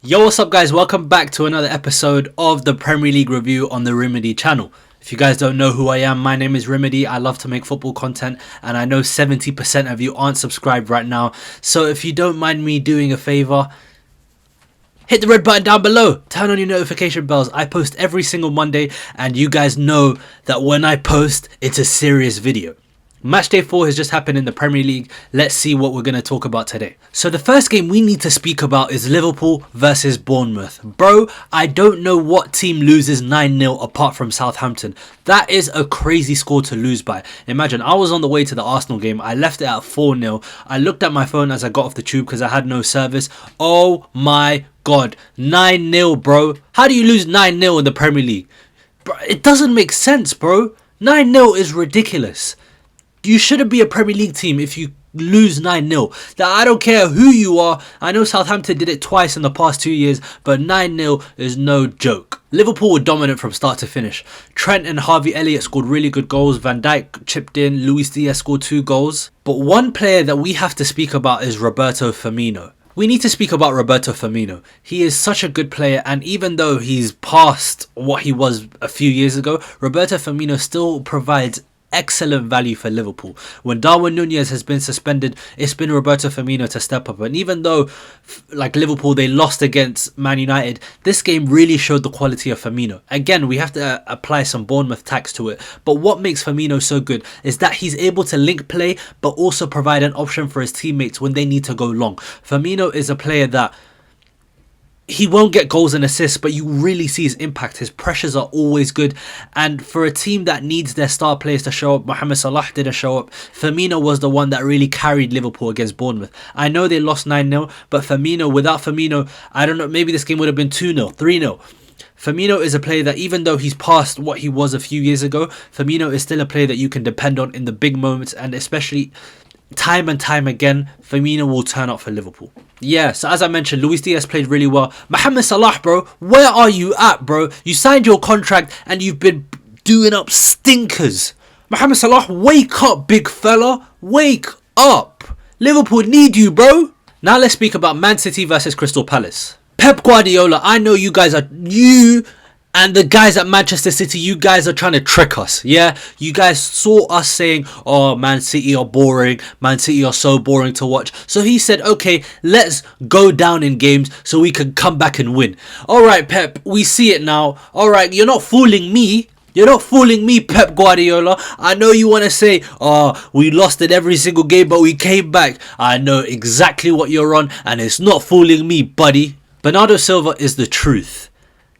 Yo, what's up guys? Welcome back to another episode of the Premier League review on the Rimedi channel. If you guys don't know who I am, my name is Rimedi. I love to make football content and I know 70% of you aren't subscribed right now. So if you don't mind me doing a favor, hit the red button down below. Turn on your notification bells. I post every single Monday and you guys know that when I post, it's a serious video. Matchday 4 has just happened in the Premier League. Let's see what we're going to talk about today. So the first game we need to speak about is Liverpool versus Bournemouth. Bro, I don't know what team loses 9-0 apart from Southampton. That is a crazy score to lose by. Imagine, I was on the way to the Arsenal game. I left it at 4-0. I looked at my phone as I got off the tube because I had no service. Oh my God, 9-0, bro. How do you lose 9-0 in the Premier League? Bro, it doesn't make sense, bro. 9-0 is ridiculous. You shouldn't be a Premier League team if you lose 9-0. Now, I don't care who you are. I know Southampton did it twice in the past 2 years, but 9-0 is no joke. Liverpool were dominant from start to finish. Trent and Harvey Elliott scored really good goals. Van Dijk chipped in. Luis Diaz scored 2 goals. But one player that we have to speak about is Roberto Firmino. We need to speak about Roberto Firmino. He is such a good player, and even though he's past what he was a few years ago, Roberto Firmino still provides excellent value for Liverpool. When Darwin Núñez has been suspended, it's been Roberto Firmino to step up. And even though, like Liverpool, they lost against Man United, this game really showed the quality of Firmino. Again, we have to apply some Bournemouth tax to it. But what makes Firmino so good is that he's able to link play, but also provide an option for his teammates when they need to go long. Firmino is a player that he won't get goals and assists, but you really see his impact. His pressures are always good. And for a team that needs their star players to show up, Mohamed Salah didn't show up. Firmino was the one that really carried Liverpool against Bournemouth. I know they lost 9-0, but Firmino, without Firmino, I don't know, maybe this game would have been 2-0, 3-0. Firmino is a player that even though he's past what he was a few years ago, Firmino is still a player that you can depend on in the big moments, and especially time and time again, Firmino will turn up for Liverpool. Yeah, so as I mentioned, Luis Diaz played really well. Mohamed Salah, bro, where are you at, bro? You signed your contract and you've been doing up stinkers. Mohamed Salah, wake up, big fella. Wake up. Liverpool need you, bro. Now let's speak about Man City versus Crystal Palace. Pep Guardiola, I know you guys are... And the guys at Manchester City, you guys are trying to trick us, yeah? You guys saw us saying, oh, Man City are boring. Man City are so boring to watch. So he said, okay, let's go down in games so we can come back and win. All right, Pep, we see it now. All right, you're not fooling me. You're not fooling me, Pep Guardiola. I know you want to say, oh, we lost in every single game, but we came back. I know exactly what you're on, and it's not fooling me, buddy. Bernardo Silva is the truth.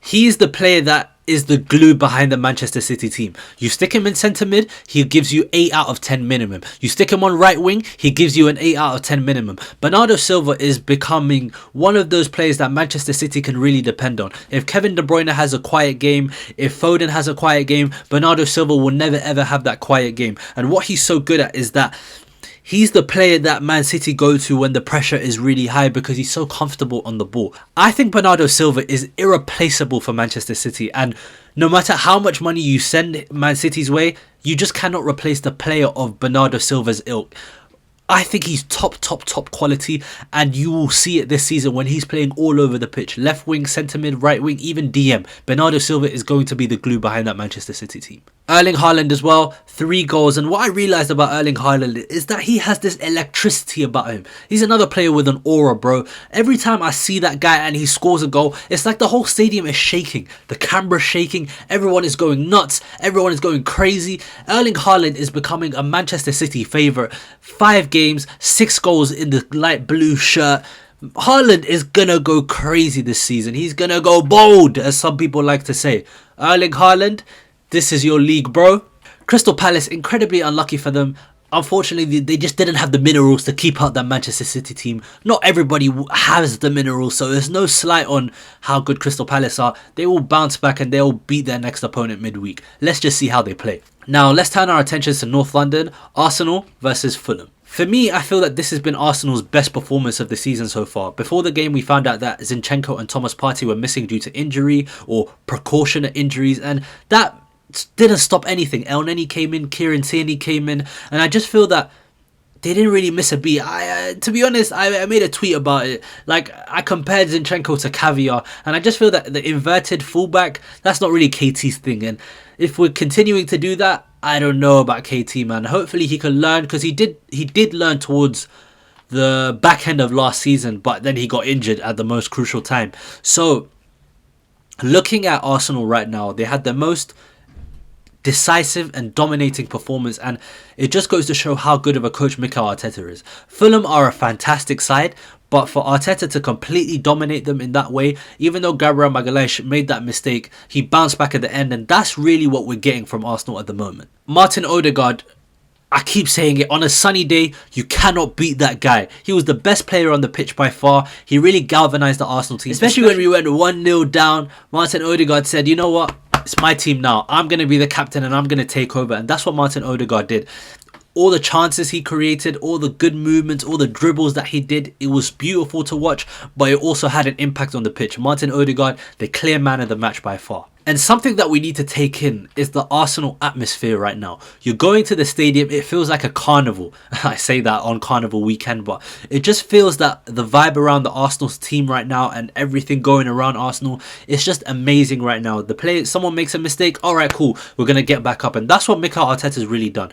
He's the player that is the glue behind the Manchester City team. You stick him in centre mid, he gives you 8 out of 10 minimum. You stick him on right wing, he gives you an 8 out of 10 minimum. Bernardo Silva is becoming one of those players that Manchester City can really depend on. If Kevin De Bruyne has a quiet game, if Foden has a quiet game, Bernardo Silva will never ever have that quiet game. And what he's so good at is that he's the player that Man City go to when the pressure is really high because he's so comfortable on the ball. I think Bernardo Silva is irreplaceable for Manchester City, and no matter how much money you send Man City's way, you just cannot replace the player of Bernardo Silva's ilk. I think he's top quality, and you will see it this season when he's playing all over the pitch. Left wing, centre mid, right wing, even DM. Bernardo Silva is going to be the glue behind that Manchester City team. Erling Haaland as well, 3 goals. And what I realised about Erling Haaland is that he has this electricity about him. He's another player with an aura, bro. Every time I see that guy and he scores a goal, it's like the whole stadium is shaking. The camera's shaking. Everyone is going nuts. Everyone is going crazy. Erling Haaland is becoming a Manchester City favourite. 5 games, 6 goals in the light blue shirt. Haaland is gonna go crazy this season. He's gonna go bold, as some people like to say. Erling Haaland, this is your league, bro. Crystal Palace, incredibly unlucky for them. Unfortunately, they just didn't have the minerals to keep out that Manchester City team. Not everybody has the minerals, so there's no slight on how good Crystal Palace are. They will bounce back and they'll beat their next opponent midweek. Let's just see how they play. Now, let's turn our attentions to North London. Arsenal versus Fulham. For me, I feel that this has been Arsenal's best performance of the season so far. Before the game, we found out that Zinchenko and Thomas Partey were missing due to injury or precautionate injuries, and that didn't stop anything. El Neni came in, Kieran Tierney came in, and I just feel that they didn't really miss a beat. To be honest, I made a tweet about it. Like, I compared Zinchenko to Caviar, and I just feel that the inverted fullback, that's not really KT's thing. And if we're continuing to do that, I don't know about KT, man. Hopefully he can learn, because he did learn towards the back end of last season, but then he got injured at the most crucial time. So, looking at Arsenal right now, they had the most decisive and dominating performance, and it just goes to show how good of a coach Mikel Arteta is. Fulham are a fantastic side, but for Arteta to completely dominate them in that way, even though Gabriel Magalhaes made that mistake, he bounced back at the end, and that's really what we're getting from Arsenal at the moment. Martin Odegaard, I keep saying it, on a sunny day, you cannot beat that guy. He was the best player on the pitch by far. He really galvanised the Arsenal team. Especially when we went 1-0 down, Martin Odegaard said, you know what? It's my team now. I'm going to be the captain and I'm going to take over. And that's what Martin Odegaard did. All the chances he created, all the good movements, all the dribbles that he did, it was beautiful to watch, but it also had an impact on the pitch. Martin Odegaard, the clear man of the match by far. And something that we need to take in is the Arsenal atmosphere right now. You're going to the stadium, it feels like a carnival. I say that on carnival weekend, but it just feels that the vibe around the Arsenal's team right now and everything going around Arsenal, it's just amazing right now. The player, someone makes a mistake, alright, cool, we're going to get back up. And that's what Mikel Arteta's really done.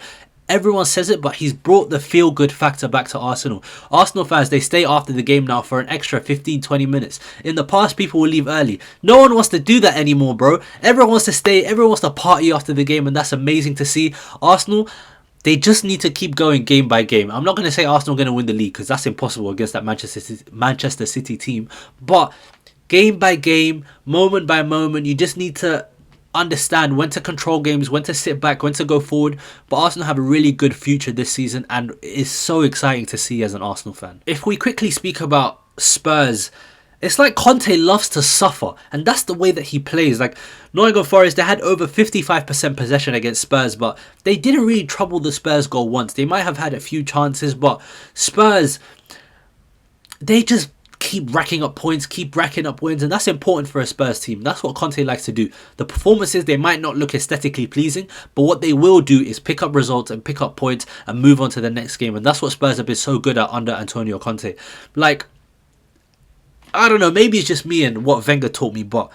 Everyone says it, but he's brought the feel-good factor back to Arsenal. Arsenal fans, they stay after the game now for an extra 15-20 minutes. In the past, people will leave early. No one wants to do that anymore, bro. Everyone wants to stay. Everyone wants to party after the game, and that's amazing to see. Arsenal, they just need to keep going game by game. I'm not going to say Arsenal are going to win the league, because that's impossible against that Manchester City team. But game by game, moment by moment, you just need to understand when to control games, when to sit back, when to go forward. But Arsenal have a really good future this season, and it's so exciting to see as an Arsenal fan. If we quickly speak about Spurs, it's like Conte loves to suffer, and that's the way that he plays. Like Nottingham Forest, they had over 55% possession against Spurs, but they didn't really trouble the Spurs goal once. They might have had a few chances, but Spurs, they just keep racking up points, keep racking up wins, and that's important for a Spurs team. That's what Conte likes to do. The performances, they might not look aesthetically pleasing, but what they will do is pick up results and pick up points and move on to the next game, and that's what Spurs have been so good at under Antonio Conte. Like, I don't know, maybe it's just me and what Wenger taught me, but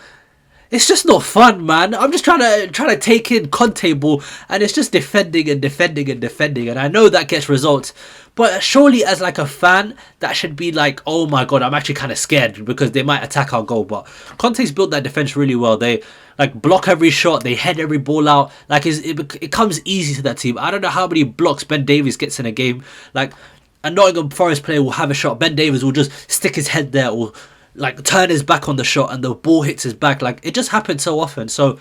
it's just not fun, man. I'm just trying to take in Conte ball, and it's just defending and defending and defending, and I know that gets results. But surely as like a fan, that should be like, oh my god, I'm actually kind of scared because they might attack our goal. But Conte's built that defense really well. They like block every shot, they head every ball out. Like it comes easy to that team. I don't know how many blocks Ben Davies gets in a game. Like a Nottingham Forest player will have a shot, Ben Davies will just stick his head there or like turn his back on the shot and the ball hits his back. Like it just happens so often. So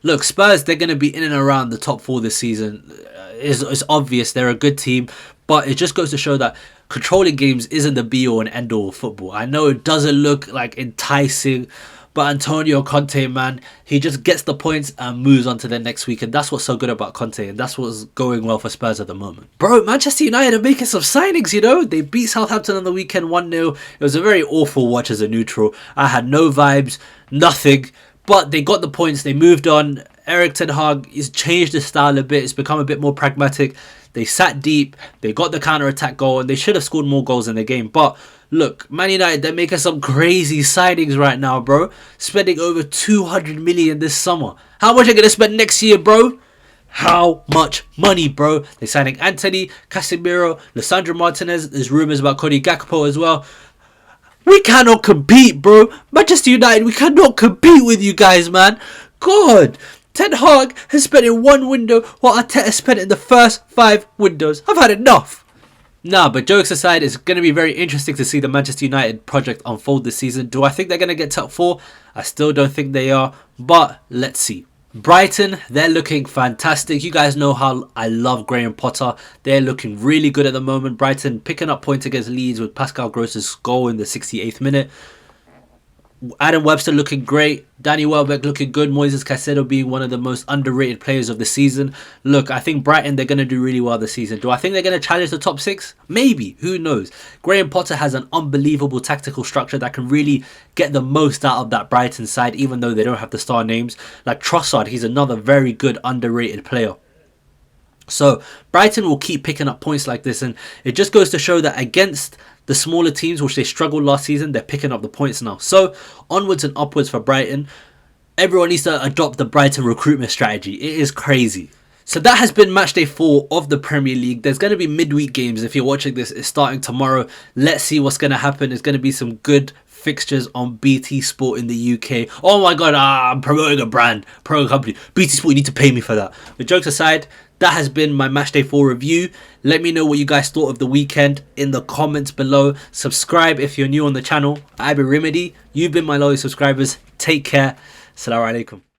look, Spurs, they're going to be in and around the top 4 this season. It's obvious they're a good team, but it just goes to show that controlling games isn't the be-all and end-all of football. I know it doesn't look like enticing, but Antonio Conte, man, he just gets the points and moves on to the next week, and that's what's so good about Conte, and that's what's going well for Spurs at the moment. Bro, Manchester United are making some signings, you know? They beat Southampton on the weekend 1-0. It was a very awful watch as a neutral. I had no vibes, nothing. But they got the points, they moved on. Erik ten Hag has changed his style a bit, it's become a bit more pragmatic. They sat deep, they got the counter-attack goal, and they should have scored more goals in the game. But look, Man United, they're making some crazy signings right now, bro. Spending over 200 million this summer. How much are they going to spend next year, bro? How much money, bro? They're signing Anthony, Casemiro, Lisandro Martinez. There's rumours about Cody Gakpo as well. We cannot compete, bro. Manchester United, we cannot compete with you guys, man. God, Ten Hag has spent in one window what Arteta spent in the first 5 windows. I've had enough. Nah, but jokes aside, it's going to be very interesting to see the Manchester United project unfold this season. Do I think they're going to get top 4? I still don't think they are, but let's see. Brighton, they're looking fantastic. You guys know how I love Graham Potter. They're looking really good at the moment. Brighton picking up points against Leeds with Pascal Gross's goal in the 68th minute. Adam Webster looking great. Danny Welbeck looking good. Moises Caicedo being one of the most underrated players of the season. Look, I think Brighton, they're going to do really well this season. Do I think they're going to challenge the top 6? Maybe. Who knows? Graham Potter has an unbelievable tactical structure that can really get the most out of that Brighton side, even though they don't have the star names. Like Trossard, he's another very good underrated player. So Brighton will keep picking up points like this, and it just goes to show that against the smaller teams, which they struggled last season, they're picking up the points now. So onwards and upwards for Brighton. Everyone needs to adopt the Brighton recruitment strategy. It is crazy. So that has been matchday 4 of the Premier League. There's going to be midweek games. If you're watching this, it's starting tomorrow. Let's see what's going to happen. There's going to be some good fixtures on BT Sport in the UK. Oh my god, I'm promoting a brand, promoting a company. BT Sport, you need to pay me for that. But jokes aside, that has been my matchday 4 review. Let me know what you guys thought of the weekend in the comments below. Subscribe if you're new on the channel. I've been Rimedi. You've been my loyal subscribers. Take care. Assalamu alaikum.